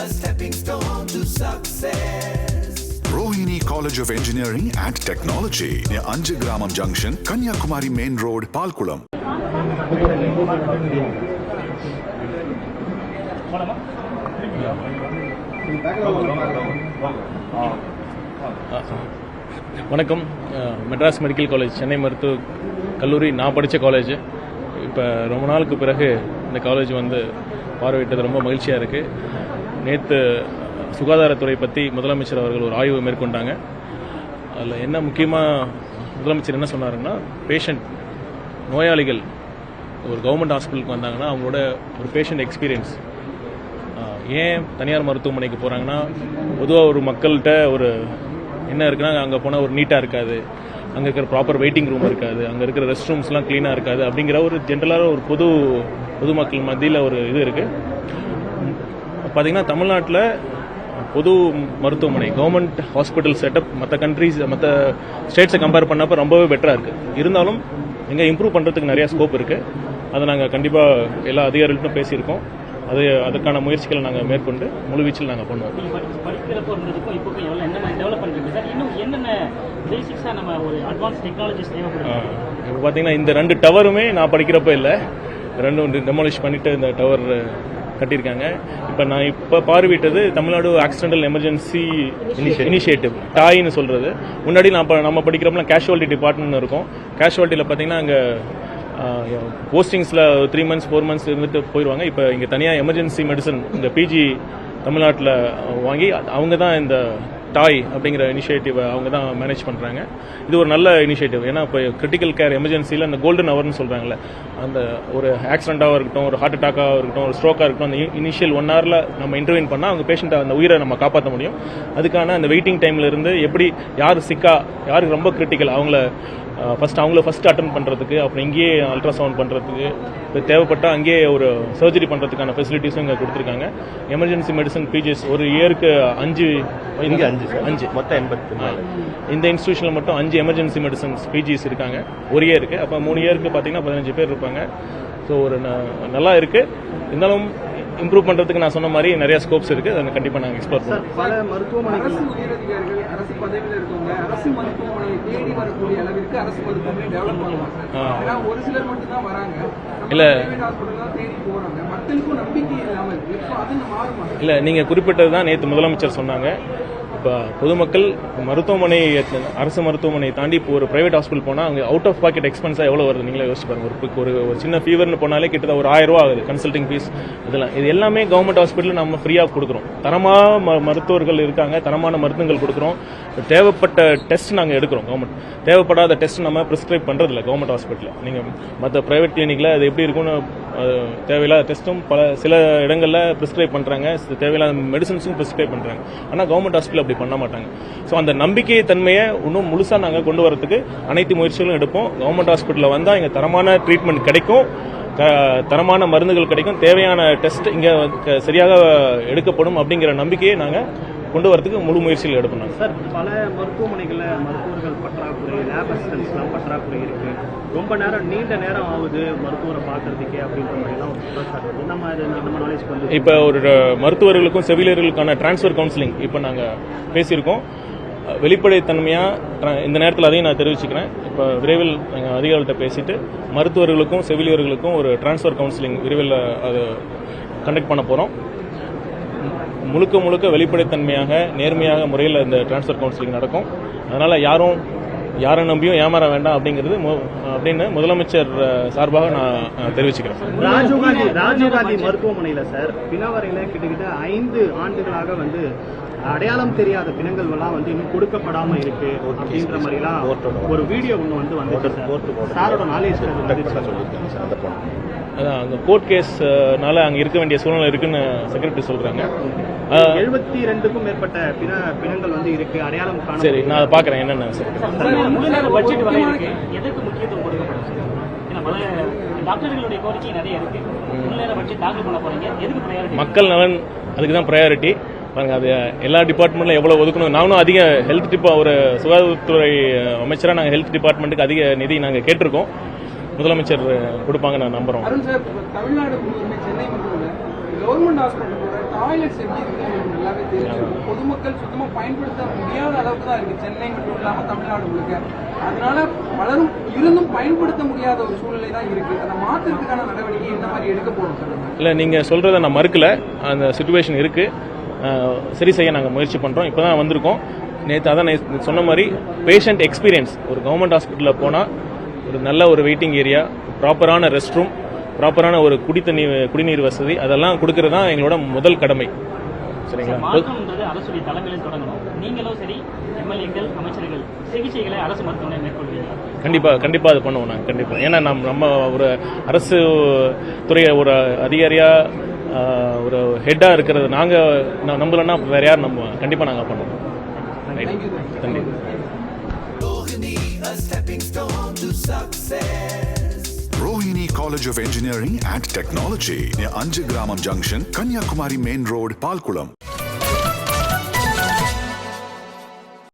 stepping stone to success. Rohini College of Engineering and Technology near Anjagramam Junction, Kanyakumari Main Road, Palkulam. வணக்கம். Madras medical college, Chennai மருத்துவ கல்லூரி நான் படித்த college. இப்போ ரொம்ப நாளுக்கு பிறகு இந்த காலேஜ் வந்து பார்வையிட்டது ரொம்ப மகிழ்ச்சியாக இருக்குது. நேற்று சுகாதாரத்துறை பற்றி முதலமைச்சர் அவர்கள் ஒரு ஆய்வு மேற்கொண்டாங்க. அதில் என்ன முக்கியமாக முதலமைச்சர் என்ன சொன்னாருன்னா, பேஷண்ட் நோயாளிகள் ஒரு கவர்மெண்ட் ஹாஸ்பிட்டலுக்கு வந்தாங்கன்னா அவங்களோட ஒரு பேஷண்ட் எக்ஸ்பீரியன்ஸ், ஏன் தனியார் மருத்துவமனைக்கு போகிறாங்கன்னா பொதுவாக ஒரு மக்கள்கிட்ட ஒரு என்ன இருக்குன்னா, அங்கே போனால் ஒரு நீட்டாக இருக்காது, அங்கே இருக்கிற ப்ராப்பர் வெயிட்டிங் ரூம் இருக்காது, அங்கே இருக்கிற ரெஸ்ட் ரூம்ஸ்லாம் க்ளீனாக இருக்காது அப்படிங்கிற ஒரு ஜென்ரலாக ஒரு பொதுமக்கள் மத்தியில் ஒரு இது இருக்குது. பார்த்திங்கன்னா தமிழ்நாட்டில் பொது மருத்துவமனை கவர்மெண்ட் ஹாஸ்பிட்டல் செட்டப் மற்ற கண்ட்ரிஸ் மற்ற ஸ்டேட்ஸை கம்பேர் பண்ணப்போ ரொம்பவே பெட்டராக இருக்குது. இருந்தாலும் இங்கே இம்ப்ரூவ் பண்ணுறதுக்கு நிறையா ஸ்கோப் இருக்குது. அதை நாங்கள் கண்டிப்பாக எல்லா அதிகாரிகள்ட்டும் பேசியிருக்கோம். அதுக்கான முயற்சிகளை நாங்கள் மேற்கொண்டு முழுவீச்சில் நாங்கள் பண்ணுவோம். இப்போ பார்த்தீங்கன்னா இந்த 2 டவருமே நான் படிக்கிறப்ப இல்லை, 2 டெமாலிஷ் பண்ணிவிட்டு இந்த டவர் கட்டியிருக்காங்க. இப்போ பார்வையிட்டது தமிழ்நாடு ஆக்சிடென்டல் எமர்ஜென்சி இனிஷியேட்டிவ், டாய்னு சொல்கிறது. முன்னாடி நம்ம படிக்கிறப்பலாம் கேஷுவாலிட்டி டிபார்ட்மெண்ட் இருக்கும். கேஷுவாலிட்டியில் பார்த்தீங்கன்னா அங்கே போஸ்டிங்ஸில் 3 months 4 months இருந்துட்டு போயிடுவாங்க. இப்போ இங்கே தனியாக எமர்ஜென்சி மெடிசன் இந்த பிஜி தமிழ்நாட்டில் வாங்கி அவங்க தான் இந்த டாய் அப்படிங்கிற இனிஷியேட்டிவை அவங்க தான் மேனேஜ் பண்ணுறாங்க. இது ஒரு நல்ல இனிஷியேட்டிவ். ஏன்னா இப்போ கிரிட்டிக்கல் கேர் எமர்ஜென்சியில் அந்த கோல்டன் ஹவர்னு சொல்கிறாங்களே, அந்த ஒரு ஆக்சிடென்ட்டாக இருக்கட்டும், ஒரு ஹார்ட் அட்டாக்காக இருக்கட்டும், ஒரு ஸ்ட்ரோக்காக இருக்கட்டும், அந்த இனிஷியல் 1 hourல நம்ம இன்டர்வீன் பண்ணால் அவங்க பேஷண்ட்டை அந்த உயிரை நம்ம காப்பாற்ற முடியும். அதுக்கான அந்த வெயிட்டிங் டைமில் இருந்து எப்படி யார் சிக்கா, யாருக்கு ரொம்ப கிரிட்டிக்கல் அவங்கள ஃபஸ்ட்டு அட்டன் பண்ணுறதுக்கு, அப்புறம் இங்கேயே அல்ட்ராசவுண்ட் பண்ணுறதுக்கு, தேவைப்பட்டால் அங்கேயே ஒரு சர்ஜரி பண்ணுறதுக்கான ஃபெசிலிட்டிஸும் இங்கே கொடுத்துருக்காங்க. எமர்ஜென்சி மெடிசன் பிஜிஎஸ் ஒரு இயருக்கு 5 மொத்தம் 84. இந்த இன்ஸ்டியூஷனில் மட்டும் 5 எமர்ஜென்சி மெடிசன்ஸ் பிஜிஎஸ் இருக்காங்க ஒரு இயருக்கு. அப்போ 3 இயருக்கு பார்த்தீங்கன்னா 15 பேர் இருப்பாங்க. ஸோ ஒரு நல்லா இருக்குது. இருந்தாலும் இம்ப்ரூவ் பண்ணுறதுக்கு நான் சொன்ன மாதிரி நிறைய ஸ்கோப்ஸ் இருக்குது. அதை கண்டிப்பாக நாங்கள் எக்ஸ்ப்ளோர் பண்ணுவோம். பல மருத்துவமனை அரசு உயரதிகாரிகள், அரசு பதவியில் இருக்கவங்க அரசு மருத்துவமனையை தேடி வரக்கூடிய அளவிற்கு அரசு மருத்துவமனை டெவலப் பண்ணுவாங்க. ஒரு சிலர் மட்டும் தான் வராங்க, இல்லை ஹாஸ்பிட்டல் தான் தேடி போறாங்க. மக்களுக்கும் நம்பிக்கை இல்லாமல் இப்போ அது மாறுமா? இல்லை, நீங்கள் குறிப்பிட்டது தான் நேற்று முதலமைச்சர் சொன்னாங்க. இப்போ பொதுமக்கள் மருத்துவமனை, அரசு மருத்துவமனையை தாண்டி இப்போ ஒரு பிரைவேட் ஹாஸ்பிட்டல் போனால் அங்கே அவுட் ஆஃப் பாக்கெட் எக்ஸ்பென்ஸாக எவ்வளோ வருது நீங்களே யோசிச்சு பாருங்க. ஒரு சின்ன ஃபீவர்னு போனாலே கிட்டத்தட்ட ஒரு 1000 ரூபா ஆகுது கன்சல்டிங் ஃபீஸ். இது எல்லாமே கவர்மெண்ட் ஹாஸ்பிட்டலில் நம்ம ஃப்ரீயாக கொடுக்குறோம். தரமான மருத்துவர்கள் இருக்காங்க, தரமான மருந்துகள் கொடுக்குறோம். தேவைப்பட்ட டெஸ்ட் நாங்கள் எடுக்கிறோம். கவர்மெண்ட் தேவைப்படாத டெஸ்ட் நம்ம ப்ரிஸ்கிரைப் பண்ணுறதில்ல கவர்மெண்ட் ஹாஸ்பிட்டலில். நீங்கள் மற்ற ப்ரைவேட் கிளினிக்கில் அது எப்படி இருக்குன்னு தேவையில்லாத டெஸ்ட்டும் சில இடங்களில் ப்ரிஸ்கிரைப் பண்ணுறாங்க, தேவையில்லாத மெடிசன்ஸும் ப்ரிஸ்கிரைப் பண்ணுறாங்க. ஆனால் கவர்மெண்ட் ஹாஸ்பிட்டல் அப்படி பண்ண மாட்டாங்க. ஸோ அந்த நம்பிக்கை தன்மையை இன்னும் முழுசாக நாங்கள் கொண்டு வரதுக்கு அனைத்து முயற்சிகளும் எடுப்போம். கவர்மெண்ட் ஹாஸ்பிட்டலில் வந்தால் இங்கே தரமான ட்ரீட்மெண்ட் கிடைக்கும், தரமான மருந்துகள் கிடைக்கும், தேவையான டெஸ்ட் இங்கே சரியாக எடுக்கப்படும் அப்படிங்கிற நம்பிக்கையை நாங்கள் கொண்டு வரதுக்கு முழு முயற்சிகள் எடுப்போம். சார், பல மருத்துவமனைகளில் மருத்துவர்கள் பற்றாக்குறை, லேப் அசிஸ்டன்ஸ்லாம் பற்றாக்குறை இருக்கு. ரொம்ப நேரம் நீண்ட நேரம் ஆகுது மருத்துவரை பார்க்கறதுக்கே அப்படின்ற மாதிரிலாம் நம்ம நாலேஜ் வந்து இப்போ ஒரு மருத்துவர்களுக்கும் செவிலியர்களுக்கான டிரான்ஸ்ஃபர் கவுன்சிலிங் இப்போ நாங்கள் பேசியிருக்கோம். வெளிப்படைத்தன்மையாக இந்த நேரத்தில் அதையும் நான் தெரிவிச்சுக்கிறேன். இப்போ விரைவில் எங்கள் அதிகாரிகள்கிட்ட பேசிட்டு மருத்துவர்களுக்கும் செவிலியர்களுக்கும் ஒரு டிரான்ஸ்ஃபர் கவுன்சிலிங் விரைவில் அது கண்டக்ட் பண்ண போகிறோம். முழுக்க வெளிப்படைத்தன்மையாக நேர்மையாக முறையில் இந்த டிரான்ஸ்ஃபர் கவுன்சிலிங் நடக்கும். அதனால் யாரை நம்பியும் ஏமாற வேண்டாம் அப்படின்னு முதலமைச்சர் சார்பாக நான் தெரிவிச்சுக்கிறேன். ராஜீவ்காந்தி மருத்துவமனையில் சார் பிணவரையில் கிட்டத்தட்ட 5 ஆண்டுகளாக வந்து அடையாளம் தெரியாத பிணங்கள் எல்லாம் வந்து இன்னும் கொடுக்கப்படாம இருக்கு அப்படின்ற மாதிரிலாம் ஒரு வீடியோ ஒன்று வந்து சாரோட நாலேஜ் அதான் அங்கே கோர்ட் கேஸ்னால அங்கே இருக்க வேண்டிய சூழ்நிலை இருக்குன்னு செக்ரட்டரி சொல்றாங்க. 72க்கும் மேற்பட்ட பிணங்கள் வந்து இருக்கு, அடையாளம் காண. சரி, நான் அதை பார்க்குறேன் என்னென்ன. மக்கள் நலன் அதுக்கு தான் ப்ரையாரிட்டி. பாருங்க, அது எல்லா டிபார்ட்மெண்ட்ல எவ்வளவு ஒதுக்கணும். நானும் அதிக ஹெல்த் ஒரு சுகாதாரத்துறை அமைச்சராக நாங்கள் ஹெல்த் டிபார்ட்மெண்ட்டுக்கு அதிக நிதி நாங்கள் கேட்டிருக்கோம். முதலமைச்சர் கொடுப்பாங்க நான் நம்புறோம். Tamil Nadu Chennai government hospital toilets எப்படி இருக்குன்னு உங்களுக்கு நல்லாவே தெரியும். பொதுமக்கள் சுத்தமா பயன்படுத்த முடியாத அளவுக்கு தான் இருக்கு, சென்னை மட்டும் இல்லாம தமிழ்நாடு முழுக்க. அதனால பலரும் இருந்தும் பயன்படுத்த முடியாத ஒரு சூழ்நிலை தான் இருக்கு. அதை மாற்றுறதுக்கான நடவடிக்கை என்ன மாதிரி எடுக்க போறோம் சார்? இல்லை, நீங்கள் சொல்கிறத நான் மறுக்கல. அந்த சுச்சுவேஷன் இருக்குது, சரி செய்ய நாங்கள் முயற்சி பண்ணுறோம். இப்போ தான் வந்திருக்கோம். நேற்று அதான் நான் சொன்ன மாதிரி பேஷண்ட் எக்ஸ்பீரியன்ஸ், ஒரு கவர்மெண்ட் ஹாஸ்பிட்டலில் போனால் ஒரு நல்ல ஒரு வெயிட்டிங் ஏரியா, ப்ராப்பரான ரெஸ்ட் ரூம், ப்ராப்பரான ஒரு குடிநீர் வசதி, அதெல்லாம் கொடுக்கறது தான் எங்களோட முதல் கடமை. சரிங்களா? மாற்றம்ன்றது அரசுடைய தலைமையில் தொடங்கணும். நீங்களும் சரி, எம்எல்ஏக்கள், அமைச்சர்கள் சிகிச்சைகளை அரசு மருத்துவமனை மேற்கொள்வீங்களா? கண்டிப்பாக அது பண்ணுவோம் நாங்கள். கண்டிப்பாக. ஏன்னா நம்ம ஒரு அரசு துறை ஒரு அதிகாரியாக ஒரு ஹெட்டாக இருக்கிறது நாங்கள் நம்பலன்னா வேற யார் நம்புவோம்? கண்டிப்பாக நாங்கள் பண்ணுவோம். நன்றி. A stepping stone to success. Rohini College of Engineering and Technology near Anjagramam Junction, Kanyakumari Main Road, Palkulam.